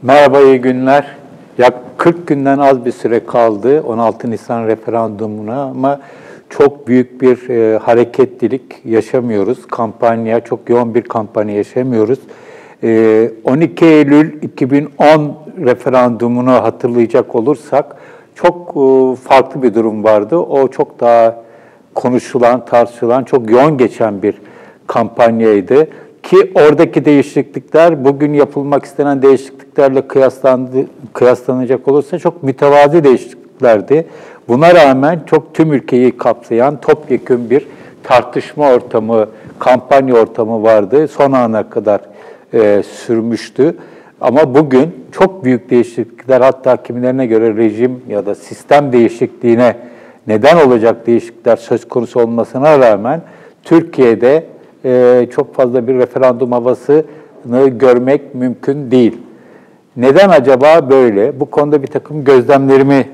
Merhaba, iyi günler. Ya 40 günden az bir süre kaldı 16 Nisan referandumuna ama çok büyük bir hareketlilik yaşamıyoruz. Çok yoğun bir kampanya yaşamıyoruz. 12 Eylül 2010 referandumunu hatırlayacak olursak çok farklı bir durum vardı. O çok daha konuşulan, tartışılan, çok yoğun geçen bir kampanyaydı. Ki oradaki değişiklikler bugün yapılmak istenen değişikliklerle kıyaslanacak olursa çok mütevazi değişikliklerdi. Buna rağmen çok tüm ülkeyi kapsayan topyekün bir tartışma ortamı, kampanya ortamı vardı. Son ana kadar sürmüştü. Ama bugün çok büyük değişiklikler, hatta kimilerine göre rejim ya da sistem değişikliğine neden olacak değişiklikler söz konusu olmasına rağmen Türkiye'de çok fazla bir referandum havasını görmek mümkün değil. Neden acaba böyle? Bu konuda bir takım gözlemlerimi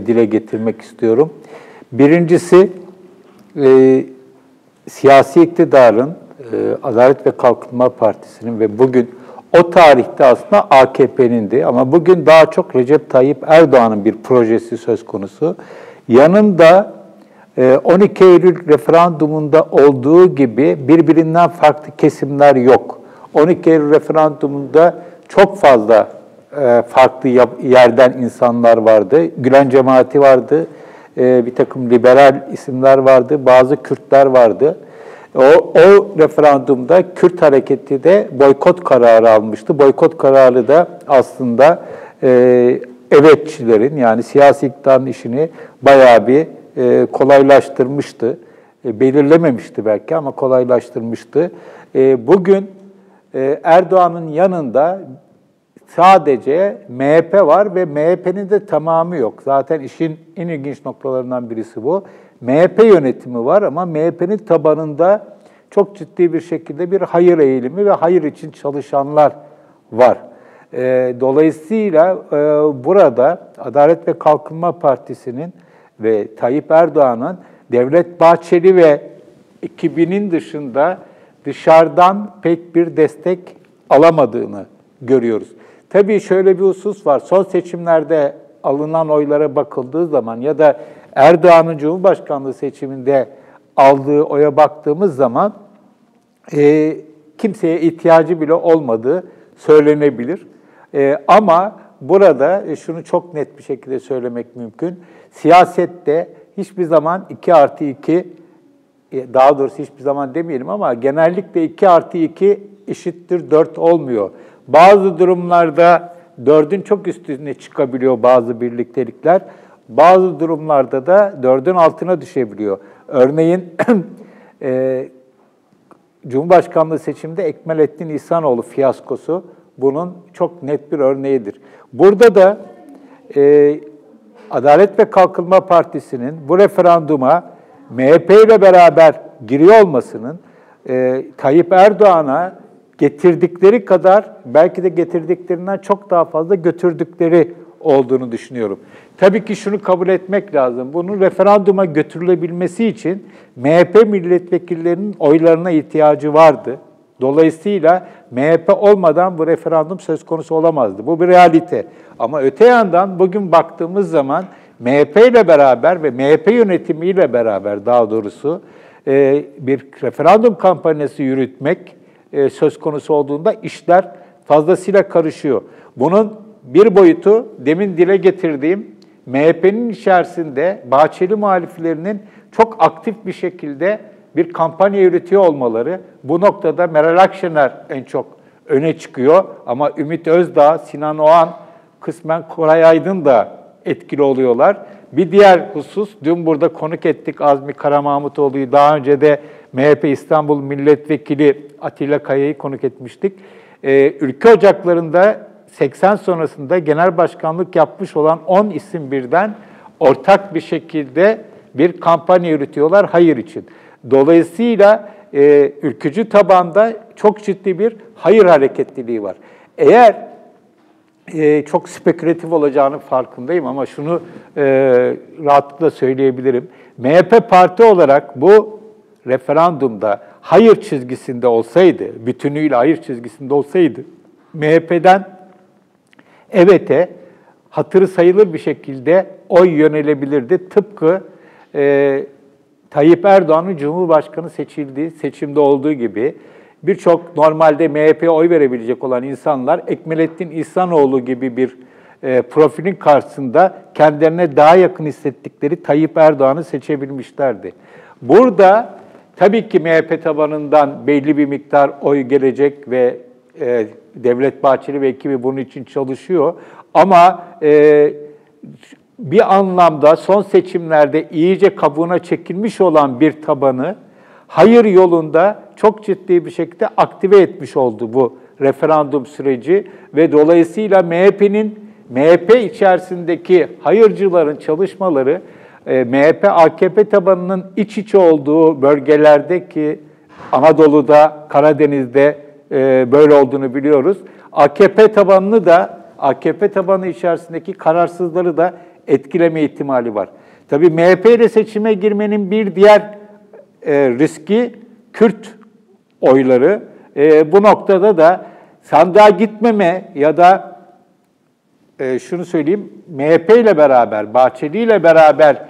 dile getirmek istiyorum. Birincisi, siyasi iktidarın, Adalet ve Kalkınma Partisi'nin ve bugün o tarihte aslında AKP'nindi ama bugün daha çok Recep Tayyip Erdoğan'ın bir projesi söz konusu. Yanında 12 Eylül referandumunda olduğu gibi birbirinden farklı kesimler yok. 12 Eylül referandumunda çok fazla farklı yerden insanlar vardı. Gülen cemaati vardı, bir takım liberal isimler vardı, bazı Kürtler vardı. O referandumda Kürt hareketi de boykot kararı almıştı. Boykot kararı da aslında evetçilerin, yani siyasi iktidarın işini bayağı bir kolaylaştırmıştı. Belirlememişti belki ama kolaylaştırmıştı. Bugün Erdoğan'ın yanında sadece MHP var ve MHP'nin de tamamı yok. Zaten işin en ilginç noktalarından birisi bu. MHP yönetimi var ama MHP'nin tabanında çok ciddi bir şekilde bir hayır eğilimi ve hayır için çalışanlar var. Dolayısıyla burada Adalet ve Kalkınma Partisi'nin ve Tayyip Erdoğan'ın Devlet Bahçeli ve ekibinin dışarıdan pek bir destek alamadığını görüyoruz. Tabii şöyle bir husus var. Son seçimlerde alınan oylara bakıldığı zaman ya da Erdoğan'ın Cumhurbaşkanlığı seçiminde aldığı oya baktığımız zaman kimseye ihtiyacı bile olmadığı söylenebilir. Ama burada şunu çok net bir şekilde söylemek mümkün. Siyasette hiçbir zaman 2+2, daha doğrusu hiçbir zaman demeyelim ama genellikle 2+2 eşittir 4 olmuyor. Bazı durumlarda 4'ün çok üstüne çıkabiliyor bazı birliktelikler. Bazı durumlarda da 4'ün altına düşebiliyor. Örneğin Cumhurbaşkanlığı seçiminde Ekmelettin İhsanoğlu fiyaskosu bunun çok net bir örneğidir. Burada da Adalet ve Kalkınma Partisi'nin bu referanduma MHP ile beraber giriyor olmasının Tayyip Erdoğan'a getirdikleri kadar belki de getirdiklerinden çok daha fazla götürdükleri olduğunu düşünüyorum. Tabii ki şunu kabul etmek lazım. Bunun referanduma götürülebilmesi için MHP milletvekillerinin oylarına ihtiyacı vardı. Dolayısıyla MHP olmadan bu referandum söz konusu olamazdı. Bu bir realite. Ama öte yandan bugün baktığımız zaman MHP ile beraber ve MHP yönetimiyle beraber daha doğrusu bir referandum kampanyası yürütmek söz konusu olduğunda işler fazlasıyla karışıyor. Bunun bir boyutu demin dile getirdiğim MHP'nin içerisinde Bahçeli muhaliflerinin çok aktif bir şekilde bir kampanya yürütüyor olmaları. Bu noktada Meral Akşener en çok öne çıkıyor ama Ümit Özdağ, Sinan Oğan, kısmen Koray Aydın da etkili oluyorlar. Bir diğer husus, dün burada konuk ettik Azmi Karamahmutoğlu'yu, daha önce de MHP İstanbul Milletvekili Atilla Kaya'yı konuk etmiştik. Ülke ocaklarında 80 sonrasında genel başkanlık yapmış olan 10 isim birden ortak bir şekilde bir kampanya yürütüyorlar hayır için. Dolayısıyla ülkücü tabanda çok ciddi bir hayır hareketliliği var. Eğer çok spekülatif olacağının farkındayım ama şunu rahatlıkla söyleyebilirim. MHP parti olarak bu referandumda hayır çizgisinde olsaydı, bütünüyle hayır çizgisinde olsaydı, MHP'den evet'e hatırı sayılır bir şekilde oy yönelebilirdi. Tıpkı Tayyip Erdoğan'ın Cumhurbaşkanı seçildiği seçimde olduğu gibi birçok normalde MHP'ye oy verebilecek olan insanlar Ekmelettin İhsanoğlu gibi bir profilin karşısında kendilerine daha yakın hissettikleri Tayyip Erdoğan'ı seçebilmişlerdi. Burada tabii ki MHP tabanından belli bir miktar oy gelecek ve Devlet Bahçeli ve ekibi bunun için çalışıyor. Ama bir anlamda son seçimlerde iyice kabuğuna çekilmiş olan bir tabanı hayır yolunda çok ciddi bir şekilde aktive etmiş oldu bu referandum süreci ve dolayısıyla MHP içerisindeki hayırcıların çalışmaları MHP-AKP tabanının iç içe olduğu bölgelerdeki Anadolu'da, Karadeniz'de böyle olduğunu biliyoruz. AKP tabanı içerisindeki kararsızları da etkileme ihtimali var. Tabii MHP ile seçime girmenin bir diğer riski Kürt oyları. Bu noktada da sandığa gitmeme ya da şunu söyleyeyim, MHP ile beraber, Bahçeli ile beraber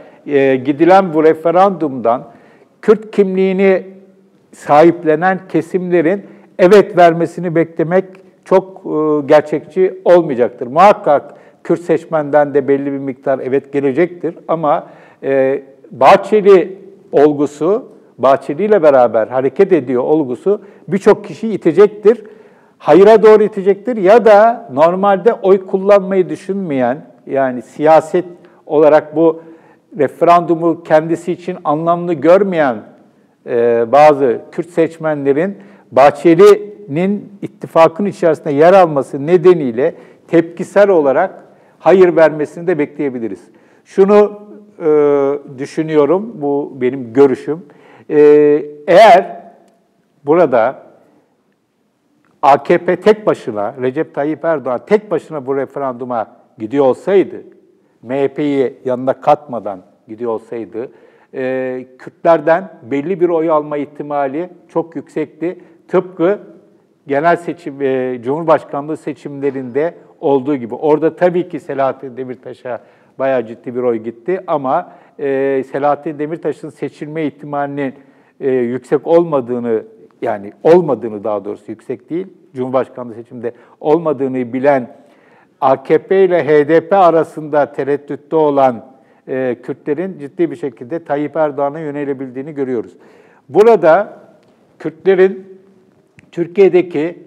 gidilen bu referandumdan Kürt kimliğini sahiplenen kesimlerin evet vermesini beklemek çok gerçekçi olmayacaktır. Muhakkak Kürt seçmenden de belli bir miktar evet gelecektir ama Bahçeli olgusu, Bahçeli ile beraber hareket ediyor olgusu birçok kişiyi itecektir. Hayıra doğru itecektir ya da normalde oy kullanmayı düşünmeyen, yani siyaset olarak bu referandumu kendisi için anlamlı görmeyen bazı Kürt seçmenlerin Bahçeli'nin ittifakın içerisinde yer alması nedeniyle tepkisel olarak hayır vermesini de bekleyebiliriz. Şunu düşünüyorum, bu benim görüşüm. Eğer burada AKP tek başına, Recep Tayyip Erdoğan tek başına bu referanduma gidiyor olsaydı, MHP'yi yanına katmadan gidiyor olsaydı, Kürtlerden belli bir oy alma ihtimali çok yüksekti. Tıpkı genel seçim, Cumhurbaşkanlığı seçimlerinde olduğu gibi. Orada tabii ki Selahattin Demirtaş'a bayağı ciddi bir oy gitti ama Selahattin Demirtaş'ın seçilme ihtimalinin yüksek olmadığını, yani olmadığını daha doğrusu yüksek değil, Cumhurbaşkanlığı seçiminde olmadığını bilen AKP ile HDP arasında tereddütte olan Kürtlerin ciddi bir şekilde Tayyip Erdoğan'a yönelebildiğini görüyoruz. Burada Kürtlerin Türkiye'deki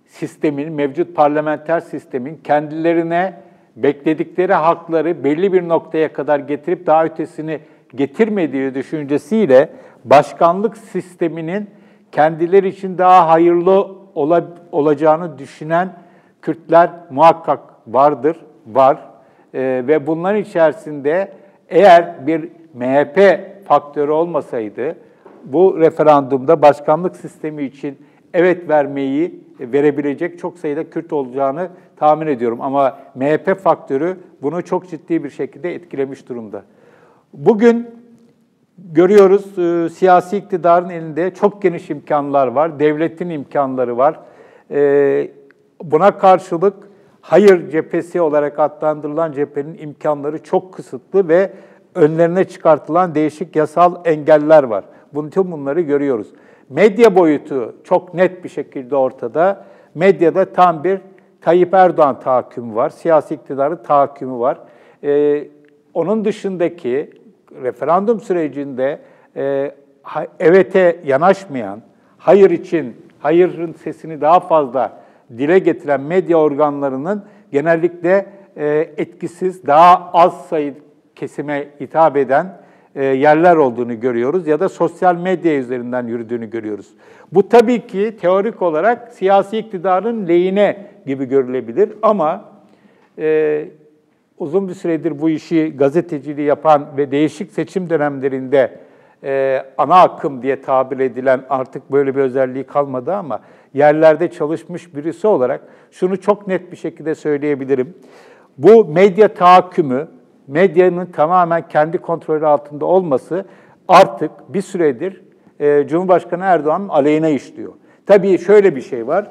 sistemin, mevcut parlamenter sistemin kendilerine bekledikleri hakları belli bir noktaya kadar getirip daha ötesini getirmediği düşüncesiyle başkanlık sisteminin kendileri için daha hayırlı olacağını düşünen Kürtler muhakkak var. Ve bunların içerisinde eğer bir MHP faktörü olmasaydı, bu referandumda başkanlık sistemi için evet verebilecek çok sayıda Kürt olacağını tahmin ediyorum. Ama MHP faktörü bunu çok ciddi bir şekilde etkilemiş durumda. Bugün görüyoruz, siyasi iktidarın elinde çok geniş imkanlar var, devletin imkanları var. Buna karşılık hayır cephesi olarak adlandırılan cephenin imkanları çok kısıtlı ve önlerine çıkartılan değişik yasal engeller var. Tüm bunları görüyoruz. Medya boyutu çok net bir şekilde ortada. Medyada tam bir Tayyip Erdoğan tahakkümü var, siyasi iktidarın tahakkümü var. Onun dışındaki referandum sürecinde evete yanaşmayan, hayırın sesini daha fazla dile getiren medya organlarının genellikle etkisiz, daha az sayı kesime hitap eden yerler olduğunu görüyoruz ya da sosyal medya üzerinden yürüdüğünü görüyoruz. Bu tabii ki teorik olarak siyasi iktidarın lehine gibi görülebilir ama uzun bir süredir bu işi gazeteciliği yapan ve değişik seçim dönemlerinde ana akım diye tabir edilen, artık böyle bir özelliği kalmadı ama yerlerde çalışmış birisi olarak şunu çok net bir şekilde söyleyebilirim. Bu medya tahakkümü, medyanın tamamen kendi kontrolü altında olması artık bir süredir Cumhurbaşkanı Erdoğan'ın aleyhine işliyor. Tabii şöyle bir şey var.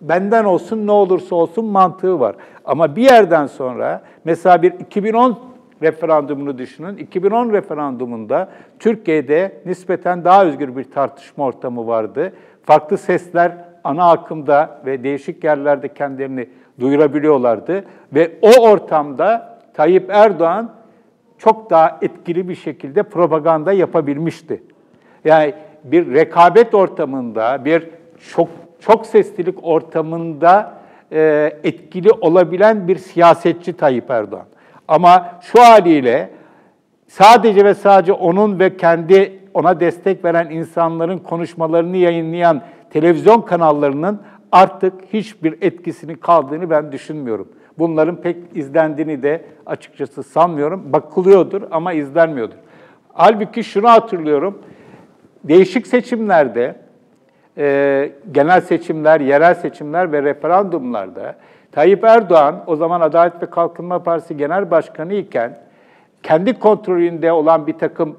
benden olsun ne olursa olsun mantığı var. Ama bir yerden sonra mesela bir 2010 referandumunu düşünün. 2010 referandumunda Türkiye'de nispeten daha özgür bir tartışma ortamı vardı. Farklı sesler ana akımda ve değişik yerlerde kendilerini duyurabiliyorlardı. Ve o ortamda Tayyip Erdoğan çok daha etkili bir şekilde propaganda yapabilmişti. Yani bir rekabet ortamında, bir çok seslilik ortamında etkili olabilen bir siyasetçi Tayyip Erdoğan. Ama şu haliyle sadece ve sadece onun ve kendi ona destek veren insanların konuşmalarını yayınlayan televizyon kanallarının artık hiçbir etkisinin kaldığını ben düşünmüyorum. Bunların pek izlendiğini de açıkçası sanmıyorum. Bakılıyordur ama izlenmiyordur. Halbuki şunu hatırlıyorum. Değişik seçimlerde, genel seçimler, yerel seçimler ve referandumlarda Tayyip Erdoğan, o zaman Adalet ve Kalkınma Partisi Genel Başkanı iken, kendi kontrolünde olan bir takım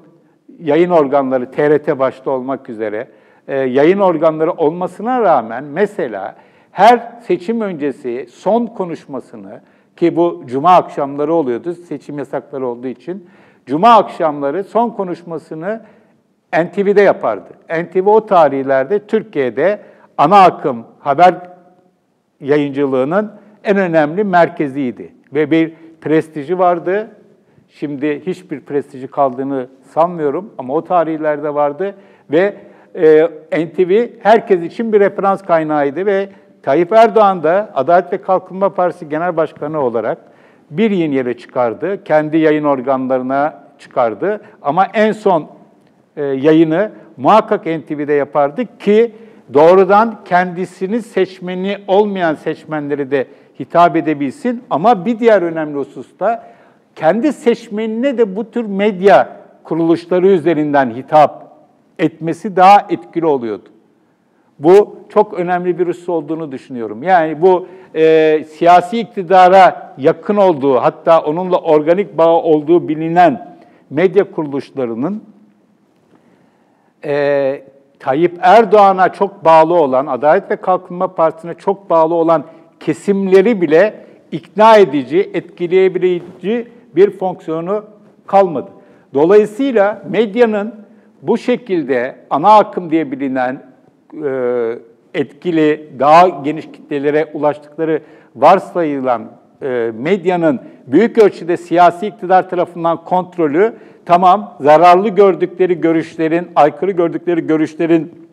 yayın organları, TRT başta olmak üzere, yayın organları olmasına rağmen mesela her seçim öncesi son konuşmasını, ki bu cuma akşamları oluyordu, seçim yasakları olduğu için, cuma akşamları son konuşmasını NTV'de yapardı. NTV o tarihlerde Türkiye'de ana akım haber yayıncılığının en önemli merkeziydi. Ve bir prestiji vardı. Şimdi hiçbir prestiji kaldığını sanmıyorum ama o tarihlerde vardı. Ve NTV herkes için bir referans kaynağıydı ve Tayyip Erdoğan da Adalet ve Kalkınma Partisi Genel Başkanı olarak bir yeni yere çıkardı. Kendi yayın organlarına çıkardı. Ama en son yayını muhakkak NTV'de yapardı ki doğrudan kendisinin seçmeni olmayan seçmenleri de hitap edebilsin. Ama bir diğer önemli husus da kendi seçmenine de bu tür medya kuruluşları üzerinden hitap etmesi daha etkili oluyordu. Bu çok önemli bir husus olduğunu düşünüyorum. Yani bu siyasi iktidara yakın olduğu, hatta onunla organik bağı olduğu bilinen medya kuruluşlarının Tayyip Erdoğan'a çok bağlı olan, Adalet ve Kalkınma Partisi'ne çok bağlı olan kesimleri bile ikna edici, etkileyebilici bir fonksiyonu kalmadı. Dolayısıyla medyanın bu şekilde ana akım diye bilinen etkili, daha geniş kitlelere ulaştıkları varsayılan medyanın büyük ölçüde siyasi iktidar tarafından kontrolü, tamam zararlı gördükleri görüşlerin, aykırı gördükleri görüşlerin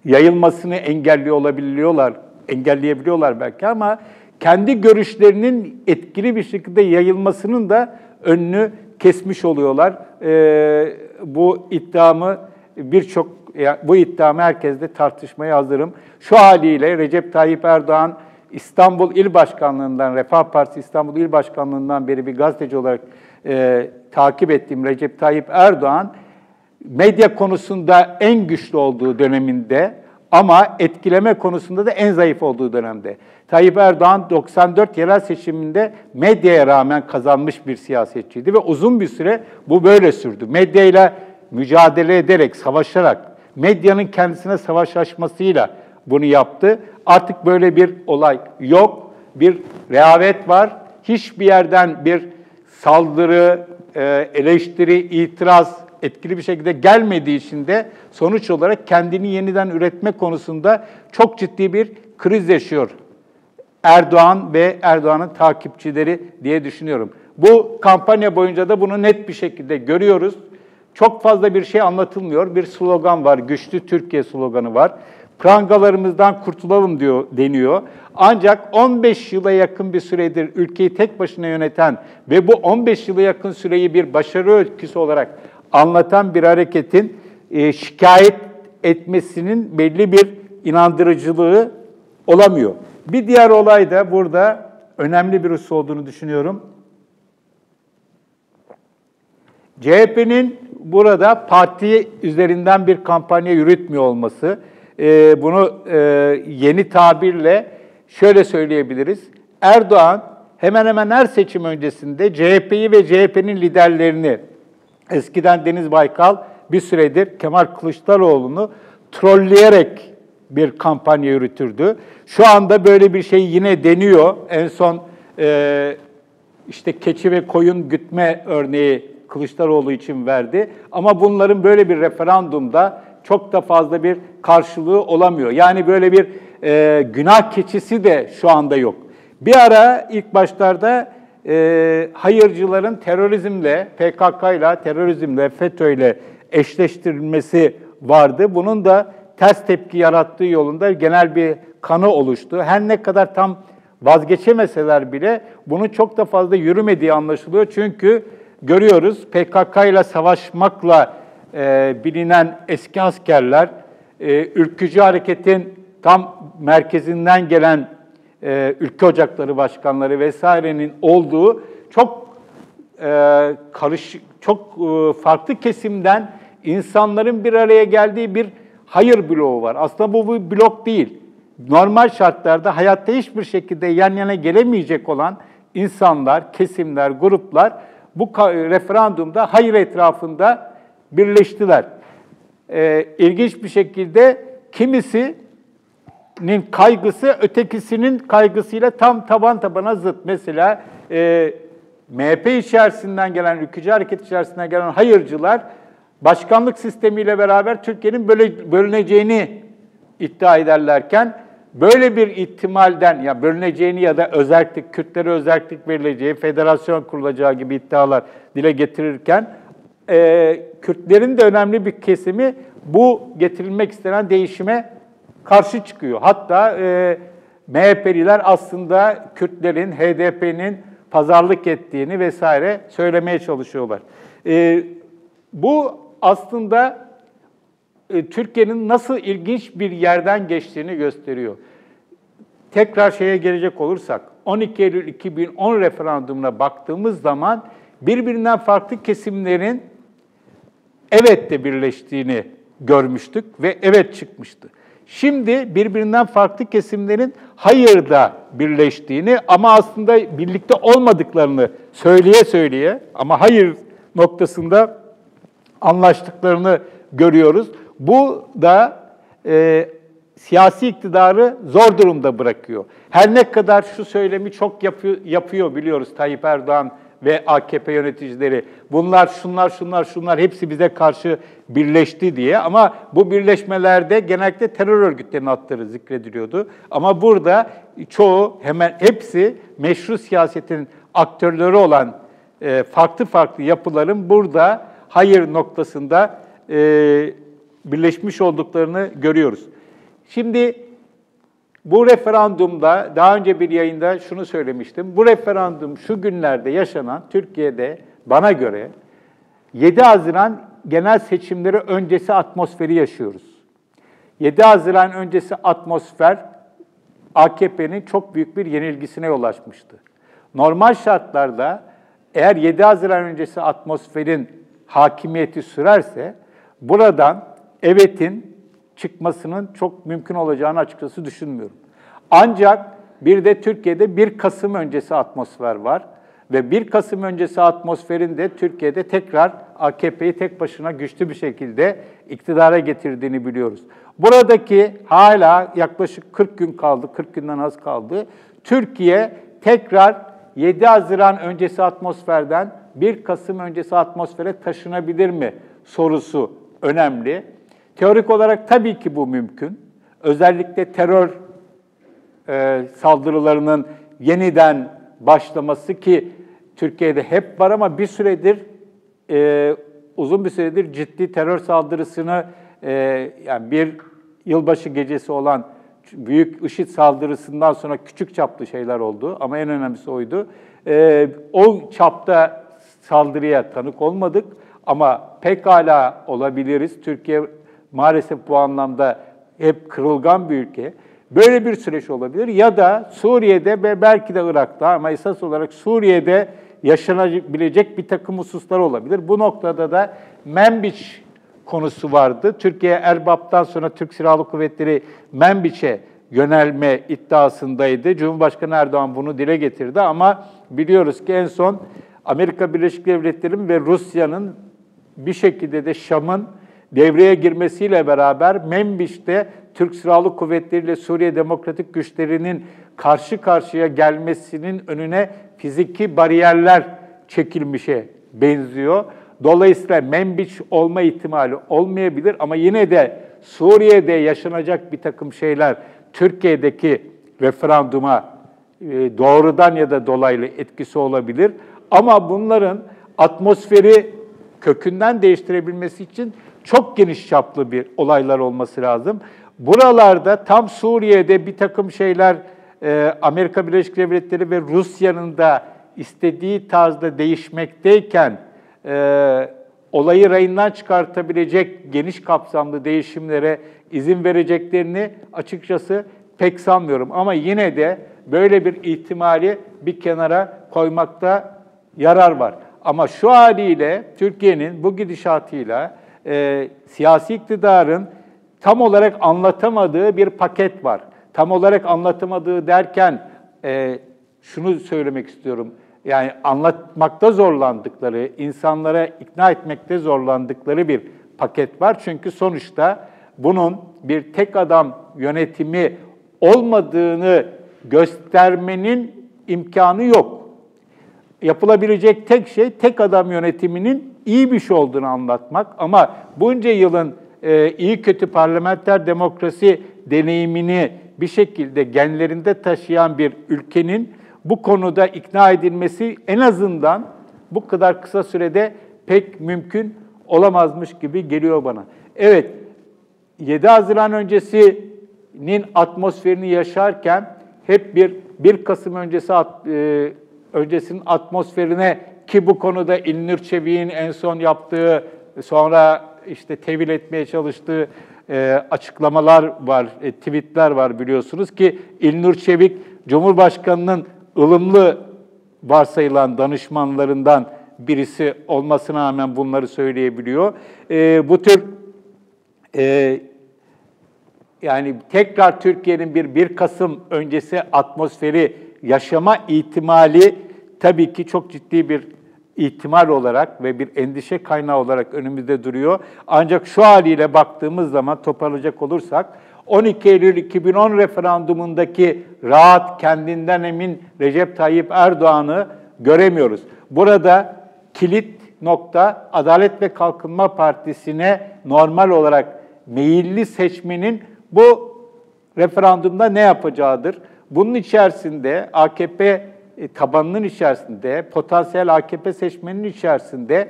yayılmasını engelleyebiliyorlar belki ama kendi görüşlerinin etkili bir şekilde yayılmasının da önünü kesmiş oluyorlar. Bu iddiamı herkesle tartışmaya hazırım. Şu haliyle Recep Tayyip Erdoğan İstanbul İl Başkanlığı'ndan, Refah Partisi İstanbul İl Başkanlığı'ndan beri bir gazeteci olarak takip ettiğim Recep Tayyip Erdoğan, medya konusunda en güçlü olduğu döneminde ama etkileme konusunda da en zayıf olduğu dönemde. Tayyip Erdoğan 94 yerel seçiminde medyaya rağmen kazanmış bir siyasetçiydi ve uzun bir süre bu böyle sürdü. Medyayla mücadele ederek, savaşarak, medyanın kendisine savaş açmasıyla bunu yaptı. Artık böyle bir olay yok. Bir rehavet var. Hiçbir yerden bir saldırı, eleştiri, itiraz etkili bir şekilde gelmediği için de sonuç olarak kendini yeniden üretme konusunda çok ciddi bir kriz yaşıyor Erdoğan ve Erdoğan'ın takipçileri diye düşünüyorum. Bu kampanya boyunca da bunu net bir şekilde görüyoruz. Çok fazla bir şey anlatılmıyor. Bir slogan var, Güçlü Türkiye sloganı var. Prangalarımızdan kurtulalım deniyor. Ancak 15 yıla yakın bir süredir ülkeyi tek başına yöneten ve bu 15 yıla yakın süreyi bir başarı öyküsü olarak anlatan bir hareketin şikayet etmesinin belli bir inandırıcılığı olamıyor. Bir diğer olay da burada önemli bir husus olduğunu düşünüyorum. CHP'nin burada parti üzerinden bir kampanya yürütmüyor olması, bunu yeni tabirle şöyle söyleyebiliriz. Erdoğan hemen hemen her seçim öncesinde CHP'yi ve CHP'nin liderlerini, eskiden Deniz Baykal, bir süredir Kemal Kılıçdaroğlu'nu trolleyerek bir kampanya yürütürdü. Şu anda böyle bir şey yine deniyor. En son işte keçi ve koyun gütme örneği Kılıçdaroğlu için verdi. Ama bunların böyle bir referandumda çok da fazla bir karşılığı olamıyor. Yani böyle bir günah keçisi de şu anda yok. Bir ara ilk başlarda hayırcıların terörizmle, PKK'yla, terörizmle, FETÖ'yle eşleştirilmesi vardı. Bunun da ters tepki yarattığı yolunda genel bir kanı oluştu. Her ne kadar tam vazgeçemeseler bile bunun çok da fazla yürümediği anlaşılıyor. Çünkü görüyoruz PKK'yla savaşmakla bilinen eski askerler, ülkücü hareketin tam merkezinden gelen ülke ocakları başkanları vesairenin olduğu çok karışık, çok farklı kesimden insanların bir araya geldiği bir hayır bloğu var. Aslında bu bir blok değil. Normal şartlarda hayatta hiçbir şekilde yan yana gelemeyecek olan insanlar, kesimler, gruplar bu referandumda hayır etrafında birleştiler. İlginç bir şekilde kimisinin kaygısı ötekisinin kaygısıyla tam taban tabana zıt. Mesela MHP içerisinden gelen, ülkücü hareket içerisinden gelen hayırcılar başkanlık sistemiyle beraber Türkiye'nin bölüneceğini iddia ederlerken böyle bir ihtimalden ya bölüneceğini ya da özellik, Kürtlere özellik verileceği, federasyon kurulacağı gibi iddialar dile getirirken Kürtlerin de önemli bir kesimi bu getirilmek istenen değişime karşı çıkıyor. Hatta MHP'liler aslında Kürtlerin, HDP'nin pazarlık ettiğini vesaire söylemeye çalışıyorlar. Bu aslında Türkiye'nin nasıl ilginç bir yerden geçtiğini gösteriyor. Tekrar şeye gelecek olursak, 12 Eylül 2010 referandumuna baktığımız zaman birbirinden farklı kesimlerin evet de birleştiğini görmüştük ve evet çıkmıştı. Şimdi birbirinden farklı kesimlerin hayır da birleştiğini ama aslında birlikte olmadıklarını söyleye ama hayır noktasında anlaştıklarını görüyoruz. Bu da siyasi iktidarı zor durumda bırakıyor. Her ne kadar şu söylemi çok yapıyor biliyoruz Tayyip Erdoğan ve AKP yöneticileri. Bunlar, şunlar hepsi bize karşı birleşti diye. Ama bu birleşmelerde genellikle terör örgütlerinin adları zikrediliyordu. Ama burada çoğu, hemen hepsi meşru siyasetin aktörleri olan farklı yapıların burada hayır noktasında birleşmiş olduklarını görüyoruz. Şimdi bu referandumda, daha önce bir yayında şunu söylemiştim. Bu referandum şu günlerde yaşanan Türkiye'de bana göre 7 Haziran genel seçimleri öncesi atmosferi yaşıyoruz. 7 Haziran öncesi atmosfer AKP'nin çok büyük bir yenilgisine yol açmıştı. Normal şartlarda eğer 7 Haziran öncesi atmosferin hakimiyeti sürerse buradan evetin çıkmasının çok mümkün olacağını açıkçası düşünmüyorum. Ancak bir de Türkiye'de 1 Kasım öncesi atmosfer var ve 1 Kasım öncesi atmosferin de Türkiye'de tekrar AKP'yi tek başına güçlü bir şekilde iktidara getirdiğini biliyoruz. Buradaki hala yaklaşık 40 gün kaldı, 40 günden az kaldı. Türkiye tekrar 7 Haziran öncesi atmosferden 1 Kasım öncesi atmosfere taşınabilir mi sorusu önemli. Teorik olarak tabii ki bu mümkün. Özellikle terör saldırılarının yeniden başlaması ki Türkiye'de hep var ama bir süredir, uzun bir süredir ciddi terör saldırısını, yani bir yılbaşı gecesi olan büyük IŞİD saldırısından sonra küçük çaplı şeyler oldu ama en önemlisi oydu. O çapta saldırıya tanık olmadık ama pekala olabiliriz. Türkiye maalesef bu anlamda hep kırılgan bir ülke. Böyle bir süreç olabilir ya da Suriye'de ve belki de Irak'ta ama esas olarak Suriye'de yaşanabilecek bir takım hususlar olabilir. Bu noktada da Menbiç konusu vardı. Türkiye Erbap'tan sonra Türk Silahlı Kuvvetleri Menbiç'e yönelme iddiasındaydı. Cumhurbaşkanı Erdoğan bunu dile getirdi ama biliyoruz ki en son Amerika Birleşik Devletleri'nin ve Rusya'nın bir şekilde de Şam'ın devreye girmesiyle beraber Menbiç'te Türk Silahlı Kuvvetleri ile Suriye Demokratik Güçleri'nin karşı karşıya gelmesinin önüne fiziki bariyerler çekilmişe benziyor. Dolayısıyla Menbiç olma ihtimali olmayabilir ama yine de Suriye'de yaşanacak bir takım şeyler Türkiye'deki referanduma doğrudan ya da dolaylı etkisi olabilir. Ama bunların atmosferi kökünden değiştirebilmesi için çok geniş çaplı bir olaylar olması lazım. Buralarda tam Suriye'de bir takım şeyler Amerika Birleşik Devletleri ve Rusya'nın da istediği tarzda değişmekteyken olayı rayından çıkartabilecek geniş kapsamlı değişimlere izin vereceklerini açıkçası pek sanmıyorum. Ama yine de böyle bir ihtimali bir kenara koymakta yarar var. Ama şu haliyle Türkiye'nin bu gidişatıyla siyasi iktidarın tam olarak anlatamadığı bir paket var. Tam olarak anlatamadığı derken şunu söylemek istiyorum. Yani anlatmakta zorlandıkları, insanlara ikna etmekte zorlandıkları bir paket var. Çünkü sonuçta bunun bir tek adam yönetimi olmadığını göstermenin imkanı yok. Yapılabilecek tek şey tek adam yönetiminin iyi bir şey olduğunu anlatmak. Ama bunca yılın iyi kötü parlamenter demokrasi deneyimini bir şekilde genlerinde taşıyan bir ülkenin bu konuda ikna edilmesi en azından bu kadar kısa sürede pek mümkün olamazmış gibi geliyor bana. Evet, 7 Haziran öncesinin atmosferini yaşarken hep 1 Kasım öncesinin atmosferine ki bu konuda İlnur Çevik'in en son yaptığı, sonra işte tevil etmeye çalıştığı açıklamalar var, tweetler var biliyorsunuz ki İlnur Çevik, Cumhurbaşkanı'nın ılımlı varsayılan danışmanlarından birisi olmasına rağmen bunları söyleyebiliyor. Bu tür yani tekrar Türkiye'nin 1 Kasım öncesi atmosferi yaşama ihtimali tabii ki çok ciddi bir ihtimal olarak ve bir endişe kaynağı olarak önümüzde duruyor. Ancak şu haliyle baktığımız zaman toparlayacak olursak 12 Eylül 2010 referandumundaki rahat, kendinden emin Recep Tayyip Erdoğan'ı göremiyoruz. Burada kilit nokta Adalet ve Kalkınma Partisi'ne normal olarak meyilli seçmenin bu referandumda ne yapacağıdır? Bunun içerisinde AKP tabanının içerisinde, potansiyel AKP seçmeninin içerisinde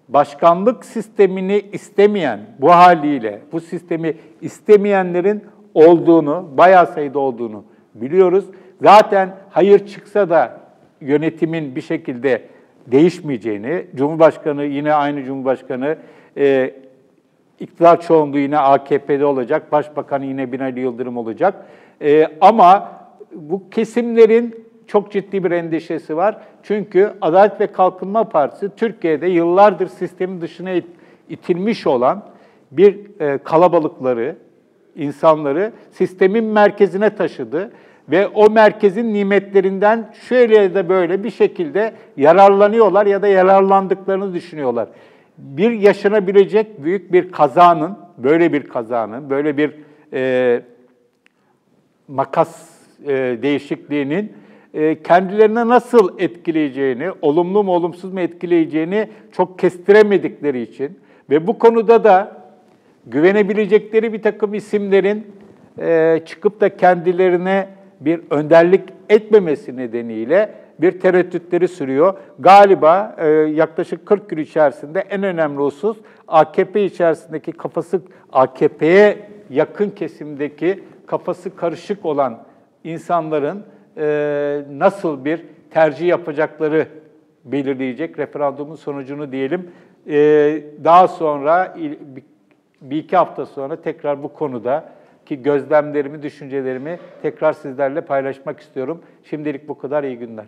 başkanlık sistemini istemeyen, bu haliyle bu sistemi istemeyenlerin olduğunu, bayağı sayıda olduğunu biliyoruz. Zaten hayır çıksa da yönetimin bir şekilde değişmeyeceğini, Cumhurbaşkanı yine aynı Cumhurbaşkanı, iktidar çoğunluğu yine AKP'de olacak, Başbakanı yine Binali Yıldırım olacak. Ama bu kesimlerin çok ciddi bir endişesi var. Çünkü Adalet ve Kalkınma Partisi Türkiye'de yıllardır sistemin dışına itilmiş olan bir kalabalıkları, insanları sistemin merkezine taşıdı ve o merkezin nimetlerinden şöyle ya da böyle bir şekilde yararlanıyorlar ya da yararlandıklarını düşünüyorlar. Bir yaşanabilecek büyük bir kazanın, böyle bir makas değişikliğinin kendilerine nasıl etkileyeceğini, olumlu mu olumsuz mu etkileyeceğini çok kestiremedikleri için ve bu konuda da güvenebilecekleri bir takım isimlerin çıkıp da kendilerine bir önderlik etmemesi nedeniyle bir tereddütleri sürüyor. Galiba yaklaşık 40 gün içerisinde en önemli husus AKP içerisindeki AKP'ye yakın kesimdeki kafası karışık olan insanların nasıl bir tercih yapacakları belirleyecek referandumun sonucunu diyelim. Daha sonra bir iki hafta sonra tekrar bu konudaki gözlemlerimi, düşüncelerimi tekrar sizlerle paylaşmak istiyorum. Şimdilik bu kadar, iyi günler.